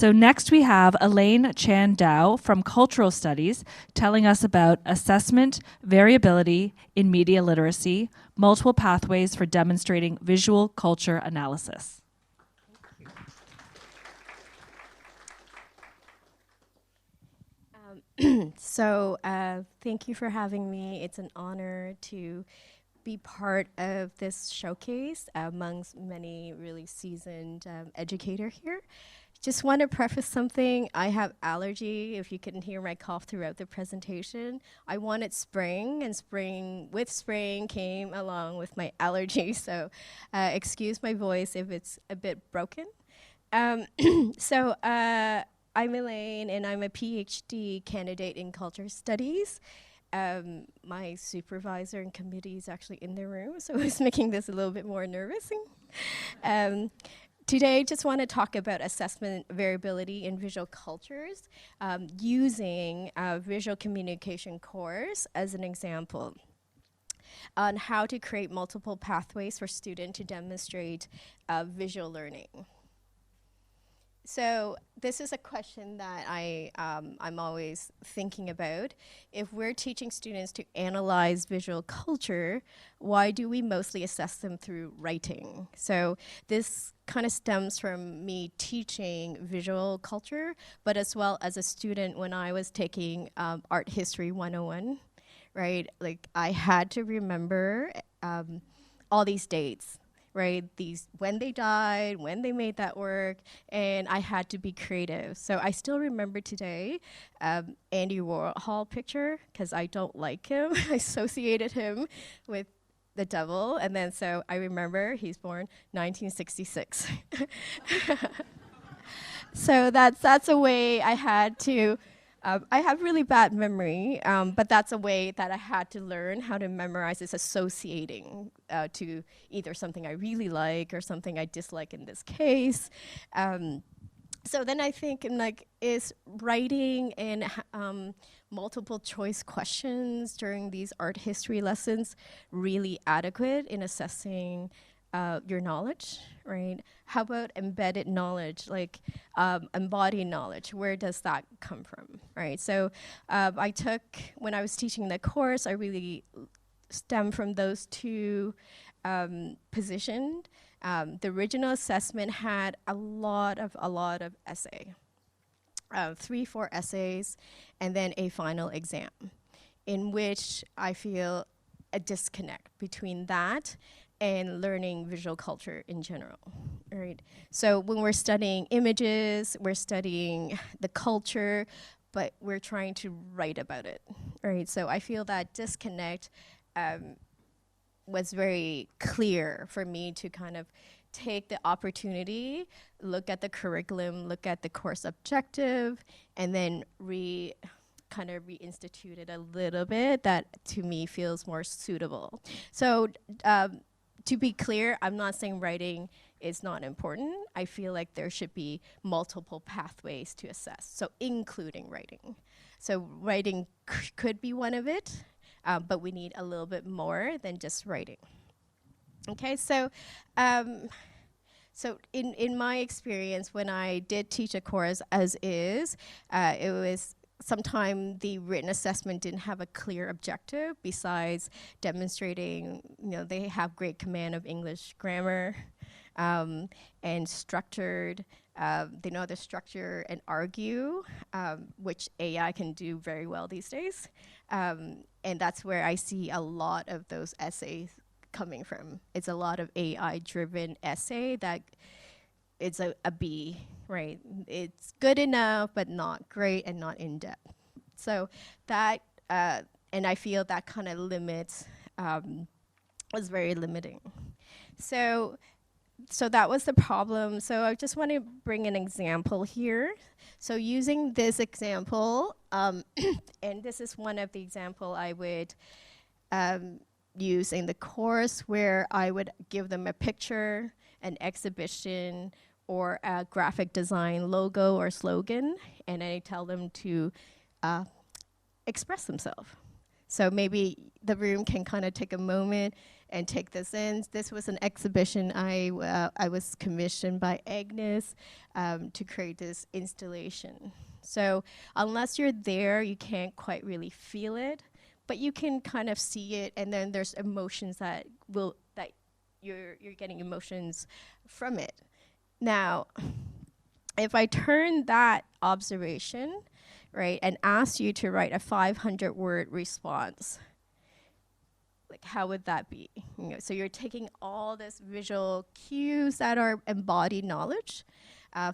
So next we have Elaine Chan-Dow from Cultural Studies telling us about assessment, variability in media literacy, multiple pathways for demonstrating visual culture analysis. Thank you for having me. It's an honor to be part of this showcase amongst many really seasoned educator here. Just want to preface something. I have allergy, if you couldn't hear my cough throughout the presentation. I wanted spring, and with spring came along with my allergy, so excuse my voice if it's a bit broken. I'm Elaine, and I'm a PhD candidate in culture studies. My supervisor and committee is actually in the room, so it's making this a little bit more nervous. Today, just want to talk about assessment variability in visual cultures using a visual communication course as an example on how to create multiple pathways for students to demonstrate visual learning. So this is a question that I'm always thinking about. If we're teaching students to analyze visual culture, why do we mostly assess them through writing? So this kind of stems from me teaching visual culture, but as well as a student when I was taking Art History 101, right? Like I had to remember all these dates, right? When they died, when they made that work, and I had to be creative. So I still remember today Andy Warhol picture, because I don't like him. I associated him with the devil, and then so I remember he's born 1966. So that's a way I had to, I have really bad memory, but that's a way that I had to learn how to memorize is associating to either something I really like or something I dislike in this case. So then I think is writing and multiple choice questions during these art history lessons really adequate in assessing your knowledge, right? How about embedded knowledge, like embodied knowledge? Where does that come from, right? So when I was teaching the course, I really stem from those two positions. The original assessment had a lot of essay, 3-4 essays, and then a final exam, in which I feel a disconnect between that and learning visual culture in general, right? So when we're studying images, we're studying the culture, but we're trying to write about it, right? So I feel that disconnect was very clear for me to kind of take the opportunity, look at the curriculum, look at the course objective, and then kind of reinstitute it a little bit that to me feels more suitable. So to be clear, I'm not saying writing is not important. I feel like there should be multiple pathways to assess, so including writing. So writing could be one of it, but we need a little bit more than just writing. Okay, so in my experience, when I did teach a course as is, it was sometimes the written assessment didn't have a clear objective besides demonstrating, they have great command of English grammar and structured. They know the structure and argue, which AI can do very well these days. And that's where I see a lot of those essays coming from. It's a lot of AI-driven essay that it's a B, right? It's good enough, but not great and not in-depth. So that, and I feel that kind of limits, was very limiting. So that was the problem. So I just want to bring an example here. So using this example, and this is one of the example I would use in the course where I would give them a picture, an exhibition, or a graphic design logo or slogan, and I tell them to express themselves. So maybe the room can kind of take a moment and take this in. This was an exhibition I was commissioned by Agnes to create this installation. So unless you're there, you can't quite really feel it, but you can kind of see it, and then there's emotions that you're getting emotions from it. Now, if I turn that observation, right, and ask you to write a 500-word response, like how would that be? You know, so you're taking all this visual cues that are embodied knowledge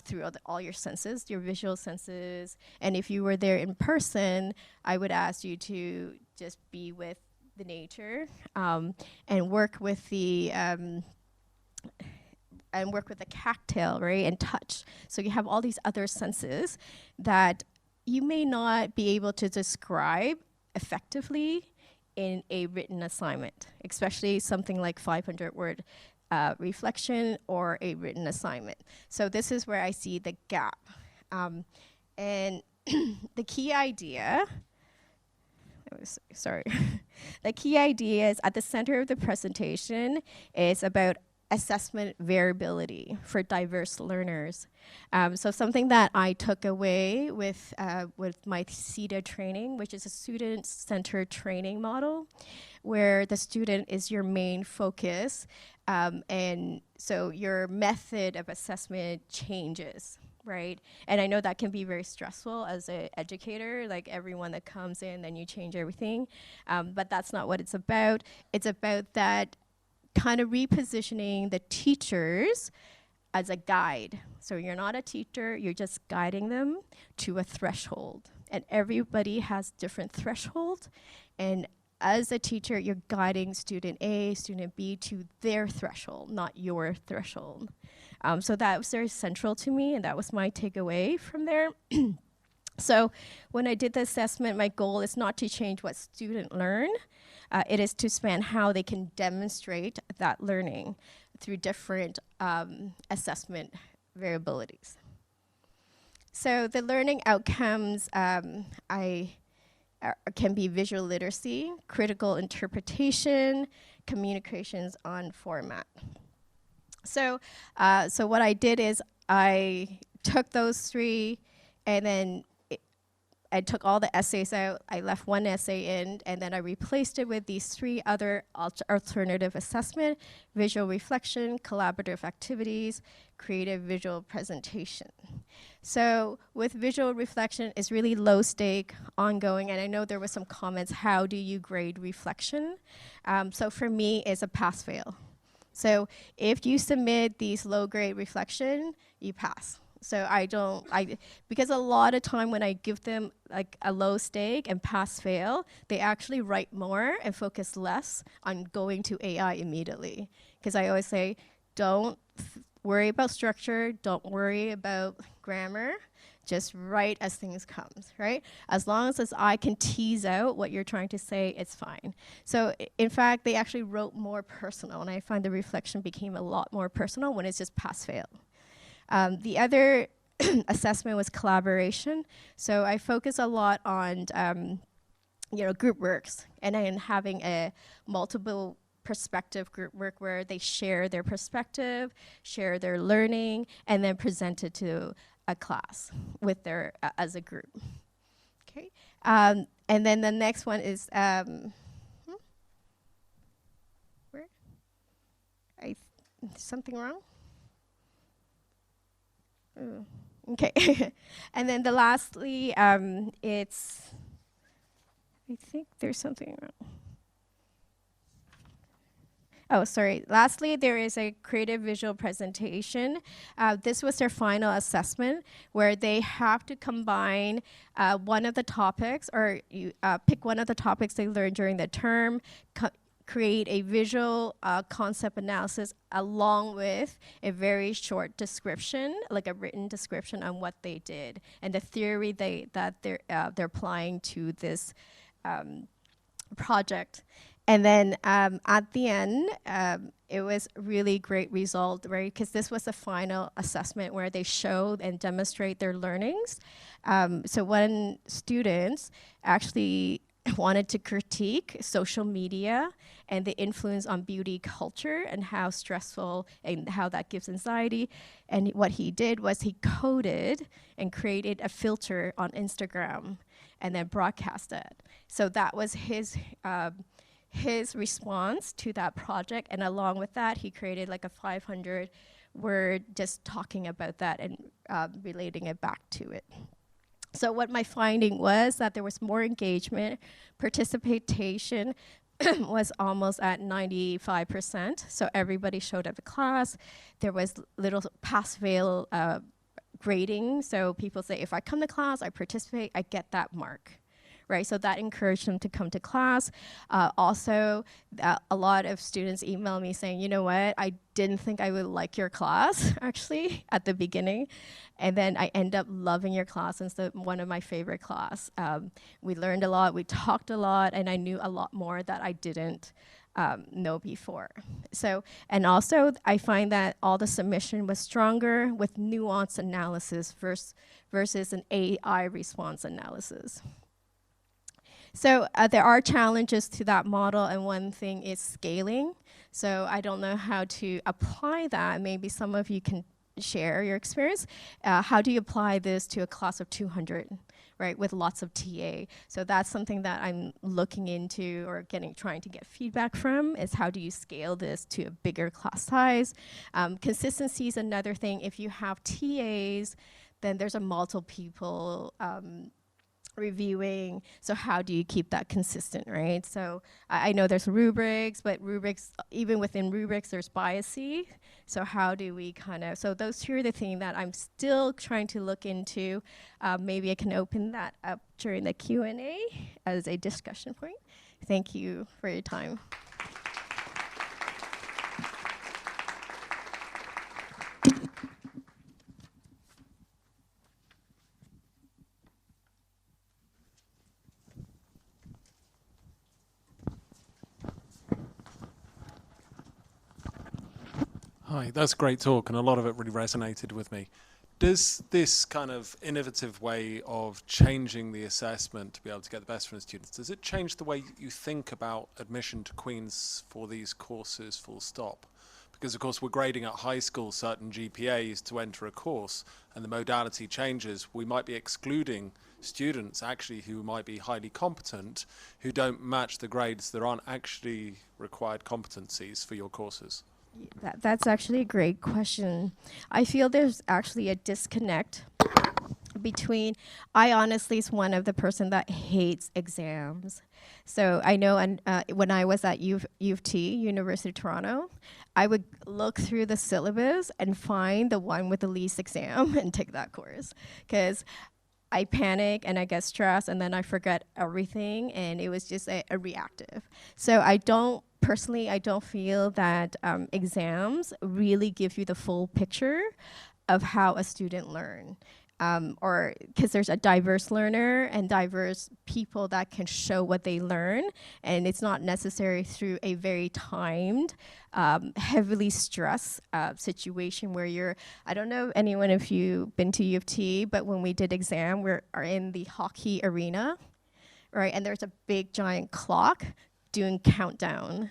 through all your senses, your visual senses, and if you were there in person, I would ask you to just be with the nature and work with the tactile, right, and touch. So you have all these other senses that you may not be able to describe effectively in a written assignment, especially something like 500-word reflection or a written assignment. So this is where I see the gap. And the key idea, the key idea is at the center of the presentation is about assessment variability for diverse learners. So something that I took away with my CETA training, which is a student-centered training model, where the student is your main focus, and so your method of assessment changes, right? And I know that can be very stressful as an educator, like everyone that comes in, then you change everything, but that's not what it's about. It's about that kind of repositioning the teachers as a guide. So you're not a teacher, you're just guiding them to a threshold. And everybody has different thresholds. And as a teacher, you're guiding student A, student B to their threshold, not your threshold. So that was very central to me, and that was my takeaway from there. So when I did the assessment, my goal is not to change what students learn. It is to span how they can demonstrate that learning through different assessment variabilities. So the learning outcomes can be visual literacy, critical interpretation, communications on format. So what I did is I took those three, and then I took all the essays out, I left one essay in, and then I replaced it with these three other alternative assessment: visual reflection, collaborative activities, creative visual presentation. So with visual reflection, it's really low stake, ongoing, and I know there were some comments, how do you grade reflection? So for me, it's a pass-fail. So if you submit these low-grade reflection, you pass. So because a lot of time when I give them like a low stake and pass fail, they actually write more and focus less on going to AI immediately. Because I always say, don't worry about structure, don't worry about grammar, just write as things comes, right? As long as I can tease out what you're trying to say, it's fine. So in fact, they actually wrote more personal, and I find the reflection became a lot more personal when it's just pass fail. The other assessment was collaboration. So I focus a lot on group works, and then having a multiple perspective group work where they share their perspective, share their learning, and then present it to a class with their as a group. Okay, and then the next one is something wrong? Okay, and then lastly, I think there's something wrong. Oh, sorry. Lastly, there is a creative visual presentation. This was their final assessment, where they have to combine one of the topics, or you pick one of the topics they learned during the term, create a visual concept analysis along with a very short description, like a written description on what they did and the theory that they're applying to this project. And then at the end, it was really great result, right? Because this was the final assessment where they showed and demonstrate their learnings. So when students actually wanted to critique social media and the influence on beauty culture and how stressful and how that gives anxiety. And what he did was he coded and created a filter on Instagram and then broadcast it. So that was his response to that project. And along with that, he created like a 500 word just talking about that and relating it back to it. So what my finding was that there was more engagement, participation was almost at 95%. So everybody showed up to class. There was little pass-fail grading. So people say, if I come to class, I participate, I get that mark. Right, so that encouraged them to come to class. Also, a lot of students email me saying, you know what, I didn't think I would like your class, actually, at the beginning. And then I end up loving your class, and it's one of my favorite class. We learned a lot, we talked a lot, and I knew a lot more that I didn't know before. So, and also, I find that all the submission was stronger with nuanced analysis versus an AI response analysis. So there are challenges to that model, and one thing is scaling. So I don't know how to apply that. Maybe some of you can share your experience. How do you apply this to a class of 200, right, with lots of TA? So that's something that I'm looking into or trying to get feedback from, is how do you scale this to a bigger class size? Consistency is another thing. If you have TAs, then there's a multiple people reviewing, so how do you keep that consistent, right? So I know there's rubrics, but rubrics, even within rubrics, there's biasy. So how do we so those two are the things that I'm still trying to look into. Maybe I can open that up during the Q&A as a discussion point. Thank you for your time. Hi, that's a great talk, and a lot of it really resonated with me. Does this kind of innovative way of changing the assessment to be able to get the best from the students, does it change the way you think about admission to Queen's for these courses full stop? Because of course we're grading at high school certain GPAs to enter a course, and the modality changes. We might be excluding students actually who might be highly competent, who don't match the grades that aren't actually required competencies for your courses. That's actually a great question. I feel there's actually a disconnect between, I honestly is one of the person that hates exams. So I know when I was at U of T, University of Toronto, I would look through the syllabus and find the one with the least exam and take that course. Because I panic and I get stressed and then I forget everything, and it was just a reactive. So I don't feel that exams really give you the full picture of how a student learns. Or because there's a diverse learner and diverse people that can show what they learn, and it's not necessary through a very timed, heavily stressed situation where I don't know anyone if you've been to U of T, but when we did exam, we are in the hockey arena, right? And there's a big giant clock doing countdown.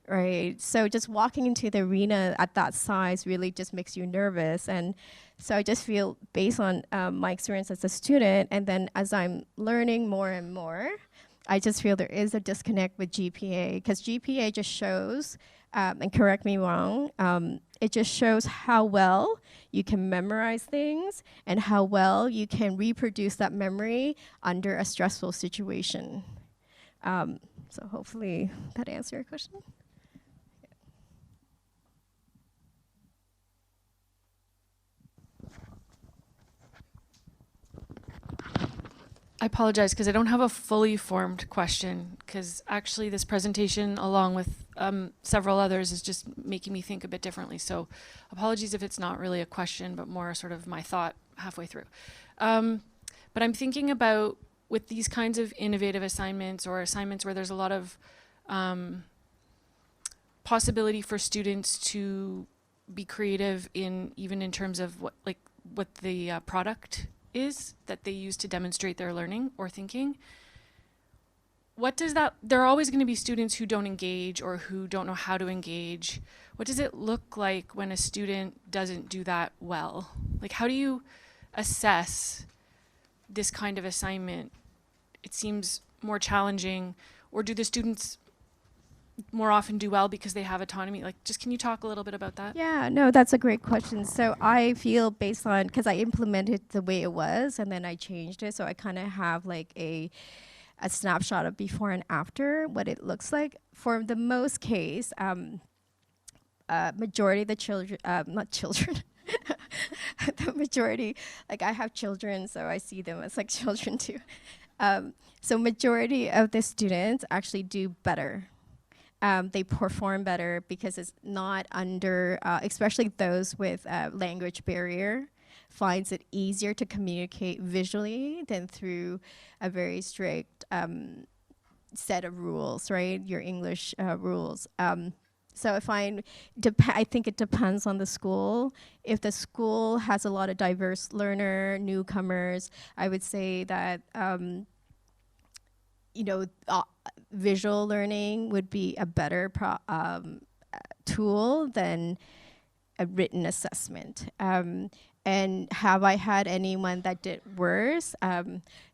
Right, so just walking into the arena at that size really just makes you nervous. And so I just feel, based on my experience as a student, and then as I'm learning more and more, I just feel there is a disconnect with GPA, because GPA just shows, and correct me wrong, it just shows how well you can memorize things and how well you can reproduce that memory under a stressful situation. So hopefully that answers your question. I apologize because I don't have a fully formed question, because actually this presentation, along with several others, is just making me think a bit differently. So apologies if it's not really a question, but more sort of my thought halfway through. But I'm thinking about, with these kinds of innovative assignments or assignments where there's a lot of possibility for students to be creative even in terms of what the product is that they use to demonstrate their learning or thinking. what does that, there are always going to be students who don't engage or who don't know how to engage. What does it look like when a student doesn't do that well? Like, how do you assess this kind of assignment? It seems more challenging. Or do the students more often do well because they have autonomy? Like, just can you talk a little bit about that? Yeah, no, that's a great question. So I feel based on, because I implemented the way it was and then I changed it, so I kind of have like a snapshot of before and after, what it looks like. For the most case, majority of the children, not children, the majority, like I have children, so I see them as like children too. So majority of the students actually do better. They perform better because it's not under, especially those with language barrier, finds it easier to communicate visually than through a very strict set of rules, right? Your English rules. So I find, I think it depends on the school. If the school has a lot of diverse learner, newcomers, I would say that, visual learning would be a better tool than a written assessment. And have I had anyone that did worse?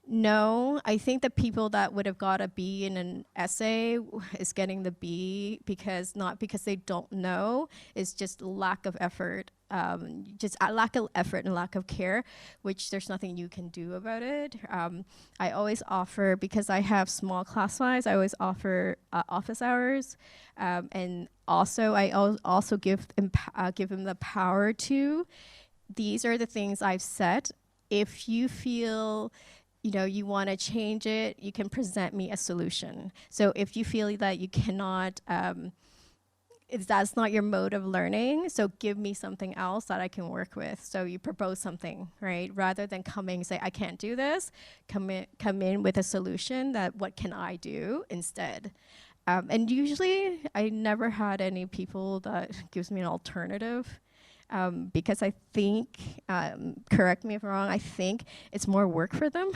No, I think the people that would have got a B in an essay is getting the B not because they don't know, it's just lack of effort, just a lack of effort and lack of care, which there's nothing you can do about it. I always offer, because I have small class size, I always offer office hours, and also I also give them the power to. These are the things I've set. If you feel you want to change it, you can present me a solution. So if you feel that you cannot, if that's not your mode of learning, so give me something else that I can work with. So you propose something, right? Rather than coming and say, I can't do this, come in with a solution that what can I do instead? And usually I never had any people that gives me an alternative. Because I think, correct me if I'm wrong, I think it's more work for them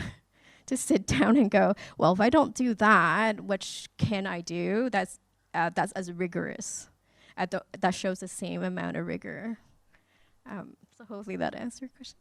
to sit down and go, well, if I don't do that, what can I do? That's as rigorous. That shows the same amount of rigor. So hopefully that answers your question.